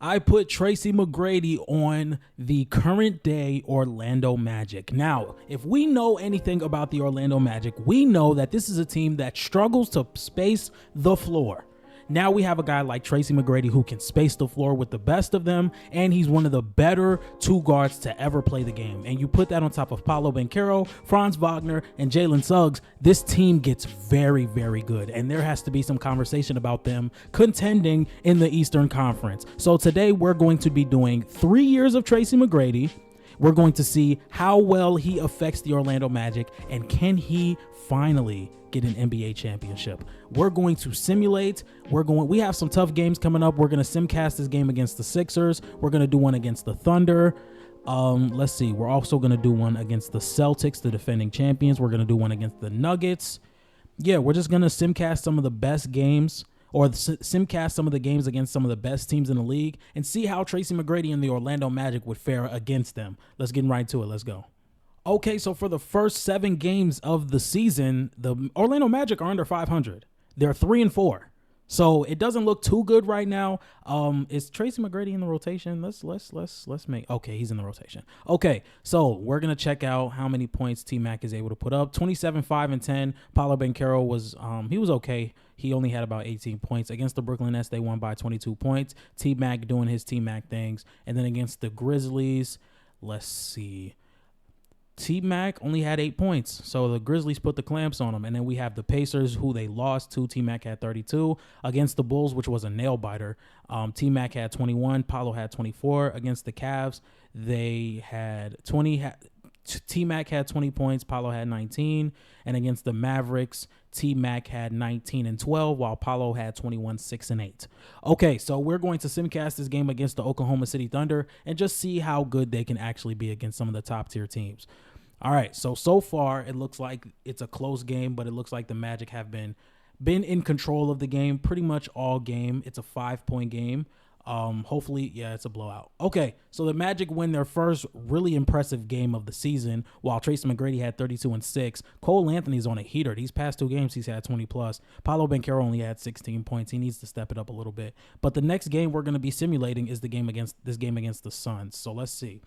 I put Tracy McGrady on the current day Orlando Magic. Now, if we know anything about the Orlando Magic, we know that this is a team that struggles to space the floor. Now we have a guy like Tracy McGrady who can space the floor with the best of them, and he's one of the better two guards to ever play the game. And you put that on top of Paolo Banchero, Franz Wagner, and Jalen Suggs, this team gets very, very good. And there has to be some conversation about them contending in the Eastern Conference. So today we're going to be doing 3 years of Tracy McGrady. We're going to see how well he affects the Orlando Magic, and can he finally get an NBA championship. We're going to simulate. We have some tough games coming up. We're going to simcast this game against the Sixers. We're going to do one against the Thunder. Let's see. We're also going to do one against the Celtics, the defending champions. We're going to do one against the Nuggets. Yeah, we're just going to simcast some of the best games, or simcast some of the games against some of the best teams in the league, and see how Tracy McGrady and the Orlando Magic would fare against them. Let's get right to it. Let's go. Okay, so for the first 7 games of the season, the Orlando Magic are under 500. They're 3-4. So it doesn't look too good right now. Is Tracy McGrady in the rotation? Let's make. Okay, he's in the rotation. Okay, so we're gonna check out how many points T-Mac is able to put up. 27, 5, and 10. Paolo Banchero was he was okay. He only had about 18 points against the Brooklyn Nets. They won by 22 points. T-Mac doing his T-Mac things, and then against the Grizzlies, let's see. T-Mac only had 8 points, so the Grizzlies put the clamps on him. And then we have the Pacers, who they lost to. T-Mac had 32. Against the Bulls, which was a nail-biter, T-Mac had 21. Paolo had 24. Against the Cavs, they had 20. T-Mac had 20 points. Paolo had 19. And against the Mavericks, T-Mac had 19 and 12, while Paolo had 21, 6, and 8. Okay, so we're going to simcast this game against the Oklahoma City Thunder and just see how good they can actually be against some of the top-tier teams. All right, so far it looks like it's a close game, but it looks like the Magic have been in control of the game pretty much all game. It's a 5-point game. Hopefully, yeah, it's a blowout. Okay, so the Magic win their first really impressive game of the season, while Tracy McGrady had 32 and 6. Cole Anthony's on a heater. These past 2 games, he's had 20 plus. Paolo Banchero only had 16 points. He needs to step it up a little bit. But the next game we're going to be simulating is the game against the Suns. So let's see.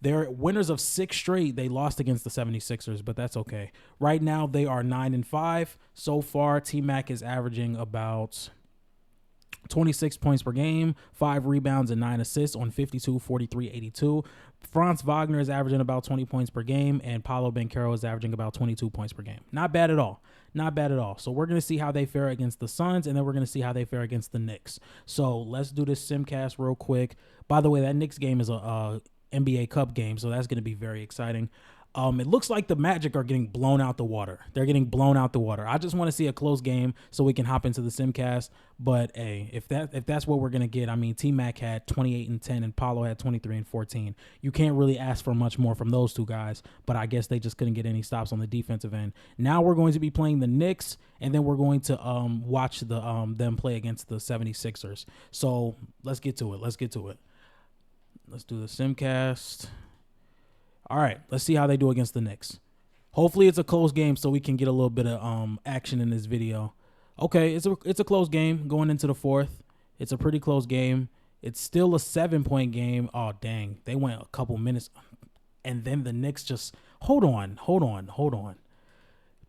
They're winners of 6 straight. They lost against the 76ers, but that's okay. Right now, they are 9-5. So far, T-Mac is averaging about 26 points per game, 5 rebounds and 9 assists on 52, 43, 82. Franz Wagner is averaging about 20 points per game, and Paolo Banchero is averaging about 22 points per game. Not bad at all. Not bad at all. So we're going to see how they fare against the Suns, and then we're going to see how they fare against the Knicks. So let's do this simcast real quick. By the way, that Knicks game is a NBA Cup game, so that's going to be very exciting. It looks like the Magic are getting blown out the water. They're getting blown out the water. I just want to see a close game so we can hop into the simcast. But hey, if that's what we're gonna get, I mean, T-Mac had 28 and 10, and Paolo had 23 and 14. You can't really ask for much more from those two guys. But I guess they just couldn't get any stops on the defensive end. Now we're going to be playing the Knicks, and then we're going to watch them play against the 76ers. So let's get to it. Let's do the simcast. All right, let's see how they do against the Knicks. Hopefully it's a close game so we can get a little bit of action in this video. Okay, it's a close game going into the 4th. It's a pretty close game. It's still a 7-point game. Oh, dang. They went a couple minutes. And then the Knicks just hold on.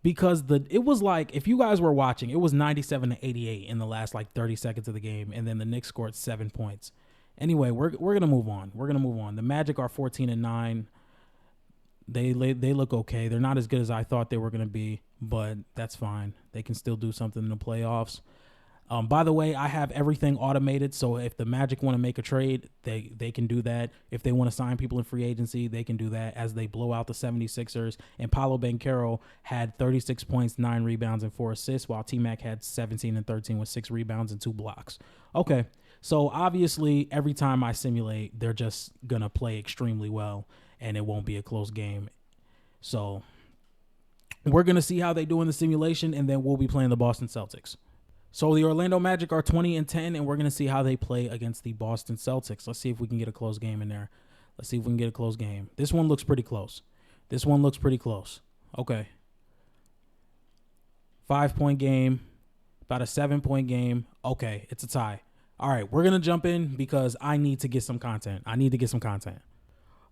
Because it was like, if you guys were watching, it was 97-88 in the last like 30 seconds of the game, and then the Knicks scored 7 points. Anyway, we're going to move on. The Magic are 14-9. They look okay. They're not as good as I thought they were going to be, but that's fine. They can still do something in the playoffs. By the way, I have everything automated, so if the Magic want to make a trade, they can do that. If they want to sign people in free agency, they can do that as they blow out the 76ers. And Paolo Banchero had 36 points, 9 rebounds, and 4 assists, while T-Mac had 17 and 13 with 6 rebounds and 2 blocks. Okay, so obviously every time I simulate, they're just going to play extremely well, and it won't be a close game. So we're going to see how they do in the simulation, and then we'll be playing the Boston Celtics. So the Orlando Magic are 20-10, and we're going to see how they play against the Boston Celtics. Let's see if we can get a close game in there. This one looks pretty close. Okay. 5-point game, about a 7-point game. Okay, it's a tie. All right, we're going to jump in because I need to get some content.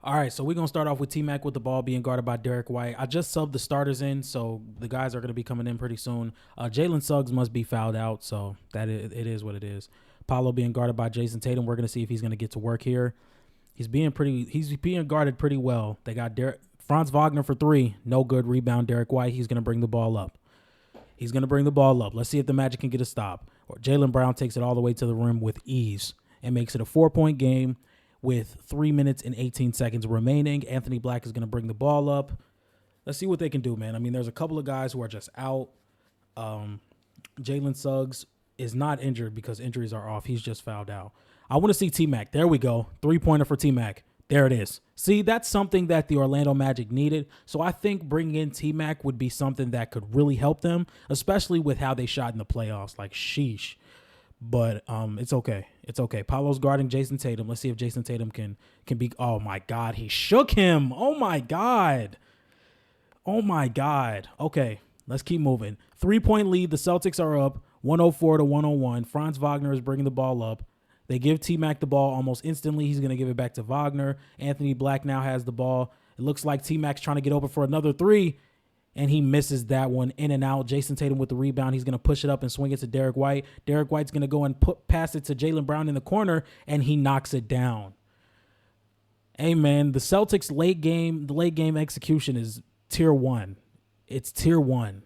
All right, so we're going to start off with T-Mac with the ball being guarded by Derek White. I just subbed the starters in, so the guys are going to be coming in pretty soon. Jalen Suggs must be fouled out, so it is what it is. Paolo being guarded by Jason Tatum. We're going to see if he's going to get to work here. He's being guarded pretty well. They got Franz Wagner for three. No good. Rebound, Derek White. He's going to bring the ball up. Let's see if the Magic can get a stop. Or Jaylen Brown takes it all the way to the rim with ease and makes it a 4-point game with 3 minutes and 18 seconds remaining. Anthony Black is going to bring the ball up. Let's see what they can do, man. I mean, there's a couple of guys who are just out. Jalen Suggs is not injured because injuries are off. He's just fouled out. I want to see T-Mac. There we go. 3-pointer for T-Mac. There it is. See, that's something that the Orlando Magic needed. So I think bringing in T-Mac would be something that could really help them, especially with how they shot in the playoffs. Like, sheesh. But it's okay. It's okay. Paolo's guarding Jason Tatum. Let's see if Jason Tatum can be. Oh, my God. He shook him. Oh, my God. Okay, let's keep moving. 3-point lead. The Celtics are up 104-101. Franz Wagner is bringing the ball up. They give T-Mac the ball almost instantly. He's going to give it back to Wagner. Anthony Black now has the ball. It looks like T-Mac's trying to get open for another three, and he misses that one in and out. Jason Tatum with the rebound. He's going to push it up and swing it to Derek White. Derek White's going to go and pass it to Jaylen Brown in the corner, and he knocks it down. Hey, man, the Celtics' late game execution is tier 1. It's tier 1.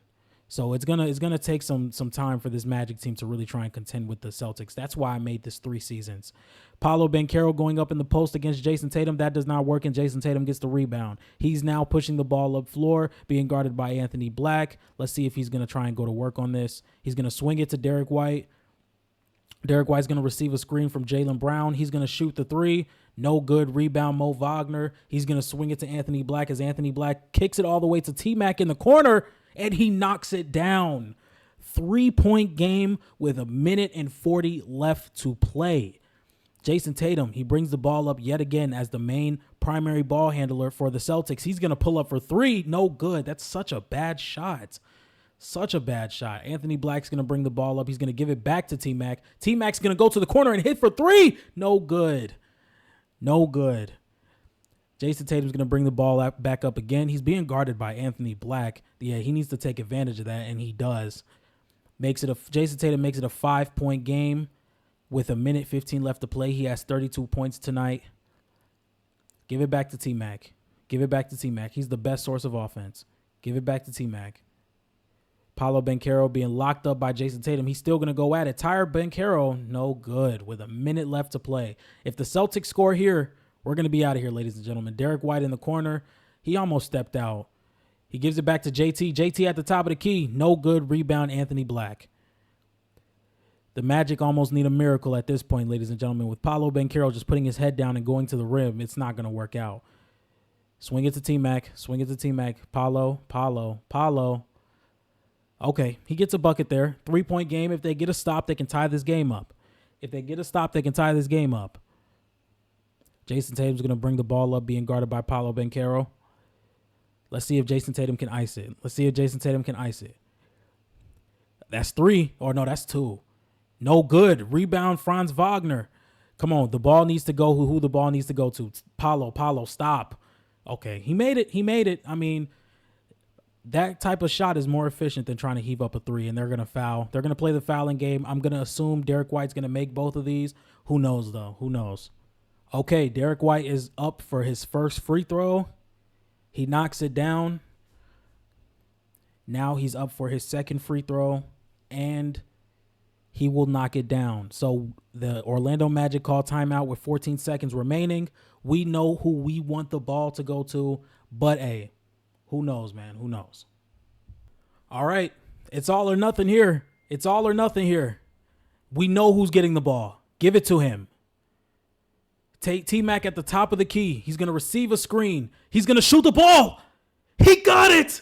So it's gonna take some time for this Magic team to really try and contend with the Celtics. That's why I made this 3 seasons. Paolo Banchero going up in the post against Jason Tatum. That does not work, and Jason Tatum gets the rebound. He's now pushing the ball up floor, being guarded by Anthony Black. Let's see if he's going to try and go to work on this. He's going to swing it to Derek White. Derek White's going to receive a screen from Jaylen Brown. He's going to shoot the 3. No good. Rebound, Mo Wagner. He's going to swing it to Anthony Black as Anthony Black kicks it all the way to T-Mac in the corner, and he knocks it down. 3-point game with 1:40 left to play. Jason Tatum, he brings the ball up yet again as the main primary ball handler for the Celtics. He's going to pull up for 3. No good. That's such a bad shot. Anthony Black's going to bring the ball up. He's going to give it back to T-Mac. T-Mac's going to go to the corner and hit for 3. No good. Jason Tatum's going to bring the ball back up again. He's being guarded by Anthony Black. Yeah, he needs to take advantage of that, and he does. Jason Tatum makes it a 5-point game with 1:15 left to play. He has 32 points tonight. Give it back to T-Mac. He's the best source of offense. Give it back to T-Mac. Paolo Banchero being locked up by Jason Tatum. He's still going to go at it. Tyler Banchero, no good with 1 minute left to play. If the Celtics score here, we're going to be out of here, ladies and gentlemen. Derek White in the corner. He almost stepped out. He gives it back to JT. JT at the top of the key. No good. Rebound, Anthony Black. The Magic almost need a miracle at this point, ladies and gentlemen. With Paolo Banchero just putting his head down and going to the rim, it's not going to work out. Swing it to T-Mac. Paolo. Okay, he gets a bucket there. 3-point game. If they get a stop, they can tie this game up. Jason Tatum's going to bring the ball up, being guarded by Paolo Banchero. Let's see if Jason Tatum can ice it. That's 3. Or no, that's 2. No good. Rebound, Franz Wagner. Come on, the ball needs to go who the ball needs to go to. Paolo, stop. Okay, he made it. I mean, that type of shot is more efficient than trying to heave up a 3, and they're going to foul. They're going to play the fouling game. I'm going to assume Derek White's going to make both of these. Who knows, though? Okay, Derek White is up for his first free throw. He knocks it down. Now he's up for his second free throw, and he will knock it down. So the Orlando Magic call timeout with 14 seconds remaining. We know who we want the ball to go to, but hey, who knows, man? Who knows? All right, it's all or nothing here. We know who's getting the ball. Give it to him. Take T-Mac at the top of the key. He's going to receive a screen. He's going to shoot the ball. He got it.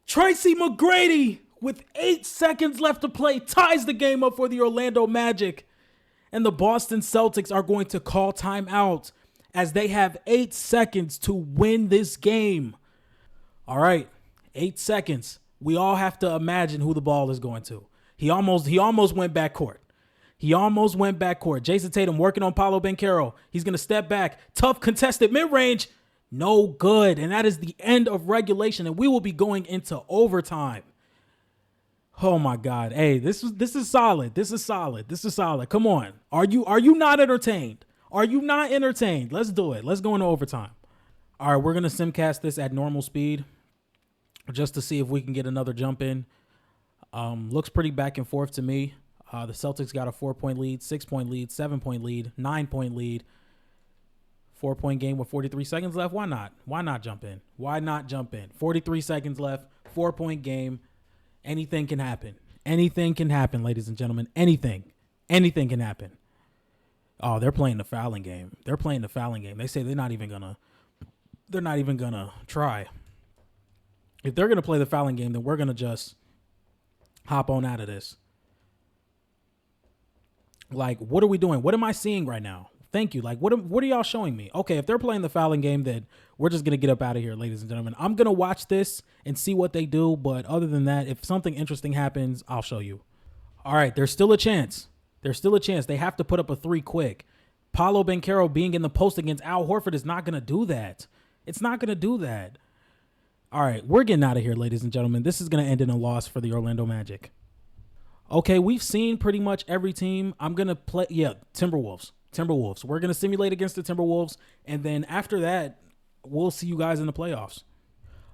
Tracy McGrady, with 8 seconds left to play, ties the game up for the Orlando Magic. And the Boston Celtics are going to call timeout as they have 8 seconds to win this game. All right, 8 seconds. We all have to imagine who the ball is going to. He almost went backcourt. He almost went backcourt. Jason Tatum working on Paolo Banchero. He's going to step back. Tough contested mid-range. No good. And that is the end of regulation. And we will be going into overtime. Oh my God. Hey, this is solid. This is solid. This is solid. Come on. Are you not entertained? Are you not entertained? Let's do it. Let's go into overtime. All right, we're going to simcast this at normal speed just to see if we can get another jump in. Looks pretty back and forth to me. The Celtics got a 4-point lead, 6-point lead, 7-point lead, 9-point lead, 4-point game with 43 seconds left. Why not? Why not jump in? Why not jump in? 43 seconds left, 4-point game. Anything can happen. Anything can happen, ladies and gentlemen. Anything. Anything can happen. Oh, they're playing the fouling game. They're playing the fouling game. They say they're not even gonna try. If they're gonna play the fouling game, then we're gonna just hop on out of this. Like, what are we doing? What am I seeing right now? Thank you. Like, what are y'all showing me? Okay, if they're playing the fouling game, then we're just going to get up out of here, ladies and gentlemen. I'm going to watch this and see what they do. But other than that, if something interesting happens, I'll show you. All right, there's still a chance. There's still a chance. They have to put up a 3 quick. Paolo Banchero being in the post against Al Horford is not going to do that. It's not going to do that. All right, we're getting out of here, ladies and gentlemen. This is going to end in a loss for the Orlando Magic. Okay, we've seen pretty much every team. I'm going to play, Timberwolves. We're going to simulate against the Timberwolves, and then after that, we'll see you guys in the playoffs.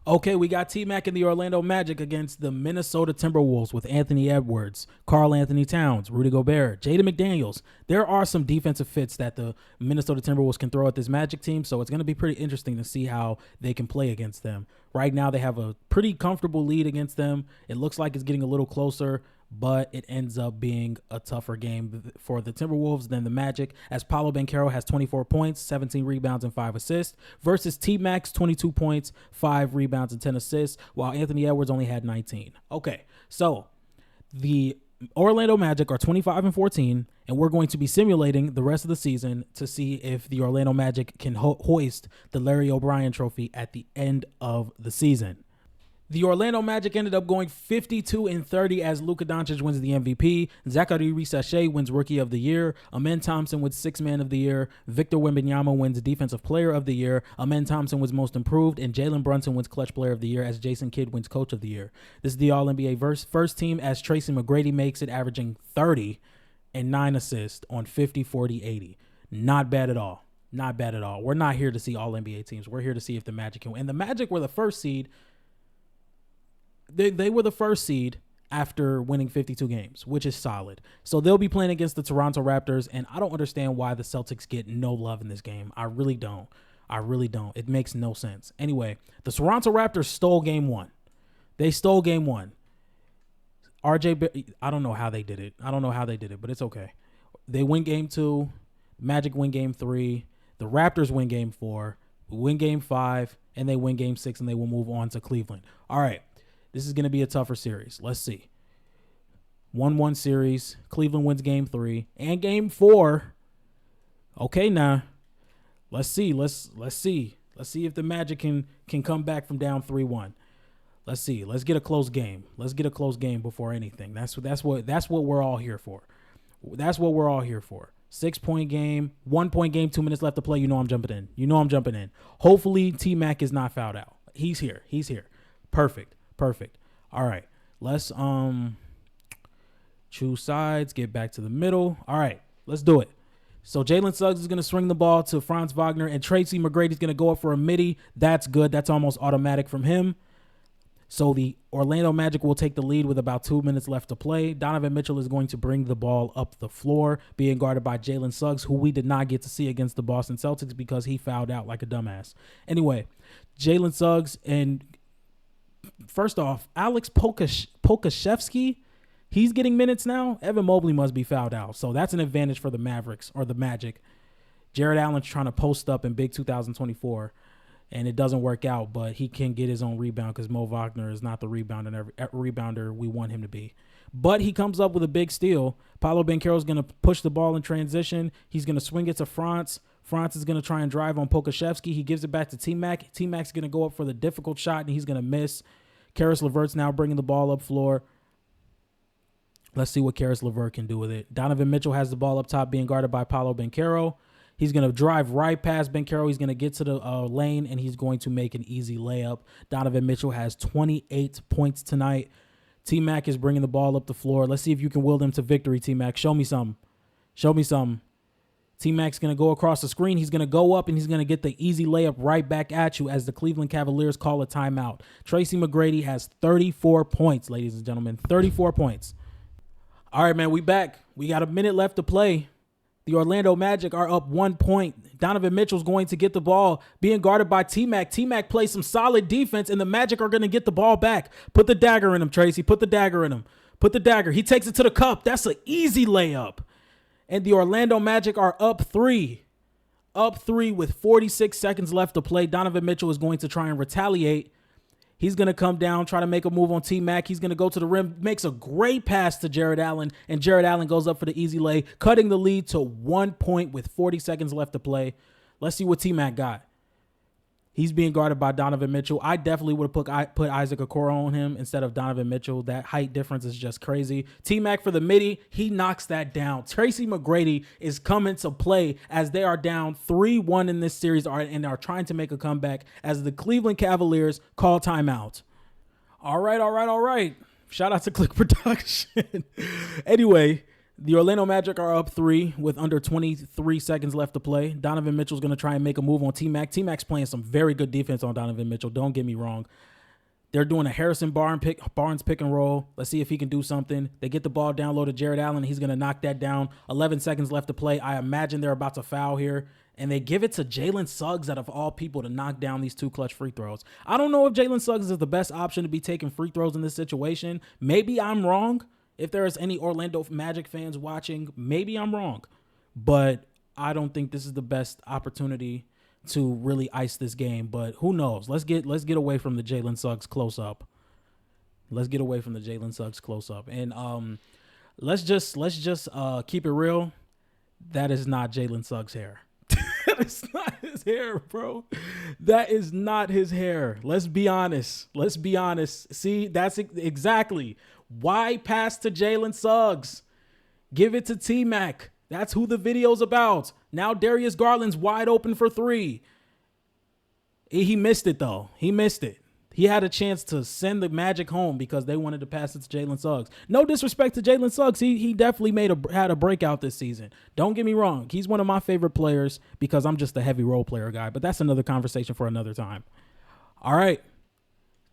Okay, we got T-Mac and the Orlando Magic against the Minnesota Timberwolves with Anthony Edwards, Karl Anthony Towns, Rudy Gobert, Jaden McDaniels. There are some defensive fits that the Minnesota Timberwolves can throw at this Magic team, so it's going to be pretty interesting to see how they can play against them. Right now, they have a pretty comfortable lead against them. It looks like it's getting a little closer, but it ends up being a tougher game for the Timberwolves than the Magic, as Paolo Banchero has 24 points, 17 rebounds, and 5 assists, versus T-Mac's 22 points, 5 rebounds, and 10 assists, while Anthony Edwards only had 19. Okay, so the Orlando Magic are 25-14, and we're going to be simulating the rest of the season to see if the Orlando Magic can hoist the Larry O'Brien Trophy at the end of the season. The Orlando Magic ended up going 52-30 as Luka Doncic wins the MVP. Zachary Risache wins Rookie of the Year. Amen Thompson wins Sixth Man of the Year. Victor Wembanyama wins Defensive Player of the Year. Amen Thompson wins Most Improved. And Jalen Brunson wins Clutch Player of the Year as Jason Kidd wins Coach of the Year. This is the All-NBA first team as Tracy McGrady makes it, averaging 30 and 9 assists on 50, 40, 80. Not bad at all. Not bad at all. We're not here to see All-NBA teams. We're here to see if the Magic can win. And the Magic were the first seed. They were the first seed after winning 52 games, which is solid. So they'll be playing against the Toronto Raptors, and I don't understand why the Celtics get no love in this game. I really don't. It makes no sense. Anyway, the Toronto Raptors stole game 1. They stole game 1. I don't know how they did it. But it's okay. They win game 2. Magic win game 3. The Raptors win game 4. We win game 5, and they win game 6, and they will move on to Cleveland. All right. This is going to be a tougher series. Let's see. 1-1 series. Cleveland wins game 3 and game 4. Okay, now let's see. Let's see if the Magic can come back from down 3-1. Let's see. Let's get a close game. Let's get a close game before anything. That's what we're all here for. That's what we're all here for. 6-point game, 1-point game, 2 minutes left to play. You know I'm jumping in. Hopefully T-Mac is not fouled out. He's here. Perfect. All right. Let's choose sides, get back to the middle. All right. Let's do it. So Jalen Suggs is going to swing the ball to Franz Wagner, and Tracy McGrady is going to go up for a midi. That's good. That's almost automatic from him. So the Orlando Magic will take the lead with about 2 minutes left to play. Donovan Mitchell is going to bring the ball up the floor, being guarded by Jalen Suggs, who we did not get to see against the Boston Celtics because he fouled out like a dumbass. Anyway, Jalen Suggs and first off, Alex Pokashevsky, he's getting minutes now. Evan Mobley must be fouled out. So that's an advantage for the Mavericks or the Magic. Jared Allen's trying to post up in big 2024, and it doesn't work out, but he can get his own rebound because Mo Wagner is not the rebounder we want him to be. But he comes up with a big steal. Paolo Banchero is going to push the ball in transition. He's going to swing it to Franz. Franz is going to try and drive on Pokashevsky. He gives it back to T-Mac. T-Mac's going to go up for the difficult shot, and he's going to miss. Karis LeVert's now bringing the ball up floor. Let's see what Karis LeVert can do with it. Donovan Mitchell has the ball up top being guarded by Paolo Banchero. He's going to drive right past Banchero. He's going to get to the lane, and he's going to make an easy layup. Donovan Mitchell has 28 points tonight. T-Mac is bringing the ball up the floor. Let's see if you can will them to victory, T-Mac. Show me something. Show me something. T-Mac's going to go across the screen. He's going to go up, and he's going to get the easy layup right back at you as the Cleveland Cavaliers call a timeout. Tracy McGrady has 34 points, ladies and gentlemen. 34 points. All right, man, we back. We got a minute left to play. The Orlando Magic are up 1 point. Donovan Mitchell's going to get the ball, being guarded by T-Mac. T-Mac plays some solid defense, and the Magic are going to get the ball back. Put the dagger in him, Tracy. Put the dagger in him. Put the dagger. He takes it to the cup. That's an easy layup. And the Orlando Magic are up 3. Up 3 with 46 seconds left to play. Donovan Mitchell is going to try and retaliate. He's going to come down, try to make a move on T-Mac. He's going to go to the rim, makes a great pass to Jared Allen, and Jared Allen goes up for the easy lay, cutting the lead to 1 point with 40 seconds left to play. Let's see what T-Mac got. He's being guarded by Donovan Mitchell. I definitely would have put Isaac Okoro on him instead of Donovan Mitchell. That height difference is just crazy. T-Mac for the midi, he knocks that down. Tracy McGrady is coming to play as they are down 3-1 in this series and are trying to make a comeback as the Cleveland Cavaliers call timeout. All right. Shout out to Click Production. Anyway, the Orlando Magic are up 3 with under 23 seconds left to play. Donovan Mitchell's going to try and make a move on T-Mac. T-Mac's playing some very good defense on Donovan Mitchell. Don't get me wrong. They're doing a Harrison Barnes pick and roll. Let's see if he can do something. They get the ball down low to Jared Allen. He's going to knock that down. 11 seconds left to play. I imagine they're about to foul here. And they give it to Jalen Suggs out of all people to knock down these 2 clutch free throws. I don't know if Jalen Suggs is the best option to be taking free throws in this situation. Maybe I'm wrong. If there is any Orlando Magic fans watching, maybe I'm wrong, but I don't think this is the best opportunity to really ice this game. But who knows? Let's get away from the Jalen Suggs close up. Let's get away from the Jalen Suggs close up, and let's just keep it real. That is not Jalen Suggs' hair. That is not his hair, bro. That is not his hair. Let's be honest. See, that's exactly. Why pass to Jalen Suggs? Give it to T-Mac. That's who the video's about. Now Darius Garland's wide open for 3. He missed it, though. He missed it. He had a chance to send the Magic home because they wanted to pass it to Jalen Suggs. No disrespect to Jalen Suggs. He definitely had a breakout this season. Don't get me wrong. He's one of my favorite players because I'm just a heavy role player guy. But that's another conversation for another time. All right.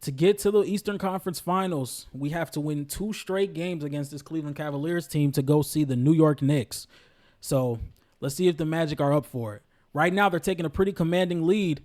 To get to the Eastern Conference Finals, we have to win 2 straight games against this Cleveland Cavaliers team to go see the New York Knicks. So let's see if the Magic are up for it. Right now, they're taking a pretty commanding lead.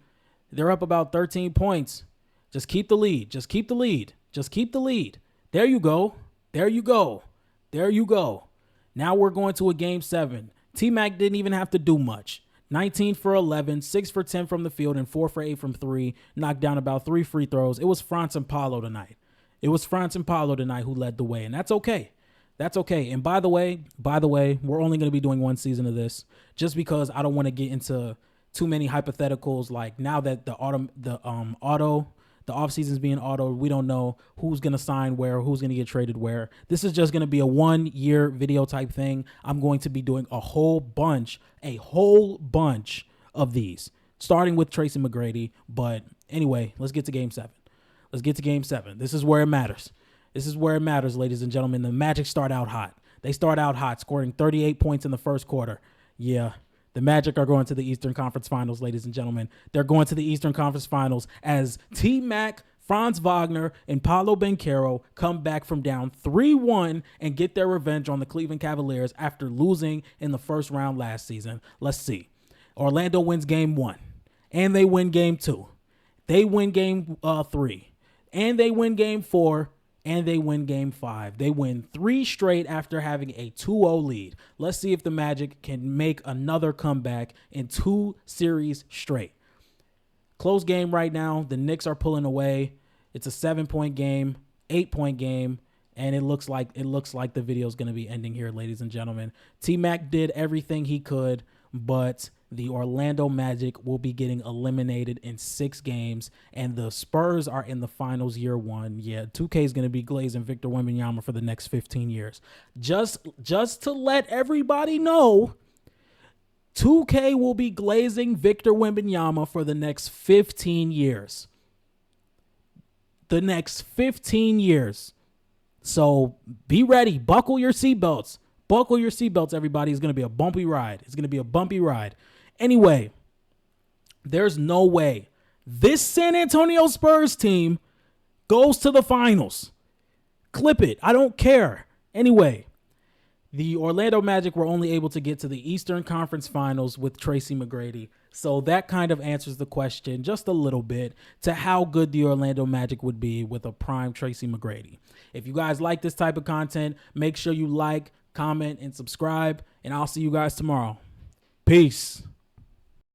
They're up about 13 points. Just keep the lead. Just keep the lead. Just keep the lead. There you go. There you go. There you go. Now we're going to a game 7. T-Mac didn't even have to do much. 19 for 11, 6 for 10 from the field, and 4 for 8 from 3. Knocked down about 3 free throws. It was Franz and Paolo tonight. Who led the way, and that's okay. That's okay. And by the way, we're only going to be doing 1 season of this just because I don't want to get into too many hypotheticals. Like now that the offseason's being autoed, we don't know who's going to sign where, who's going to get traded where. This is just going to be a 1-year video type thing. I'm going to be doing a whole bunch of these, starting with Tracy McGrady. But anyway, let's get to game 7. This is where it matters. Ladies and gentlemen. The Magic start out hot. They start out hot, scoring 38 points in the first quarter. Yeah. The Magic are going to the Eastern Conference Finals, ladies and gentlemen. They're going to the Eastern Conference Finals as T-Mac, Franz Wagner, and Paolo Banchero come back from down 3-1 and get their revenge on the Cleveland Cavaliers after losing in the first round last season. Let's see. Orlando wins game 1, and they win game 2. They win game 3, and they win game 4, and they win game 5. They win 3 straight after having a 2-0 lead. Let's see if the Magic can make another comeback in 2 series straight. Close game right now. The Knicks are pulling away. It's a 7-point game, 8-point game, and it looks like the video is going to be ending here, ladies and gentlemen. T-Mac did everything he could, but the Orlando Magic will be getting eliminated in 6 games, and the Spurs are in the finals year 1. Yeah, 2K is going to be glazing Victor Wembanyama for the next 15 years. Just to let everybody know, 2K will be glazing Victor Wembanyama for the next 15 years. The next 15 years. So be ready. Buckle your seatbelts. Buckle your seatbelts, everybody. It's going to be a bumpy ride. It's going to be a bumpy ride. Anyway, there's no way this San Antonio Spurs team goes to the finals. Clip it. I don't care. Anyway, the Orlando Magic were only able to get to the Eastern Conference Finals with Tracy McGrady. So that kind of answers the question just a little bit to how good the Orlando Magic would be with a prime Tracy McGrady. If you guys like this type of content, make sure you like, comment, and subscribe, and I'll see you guys tomorrow. Peace.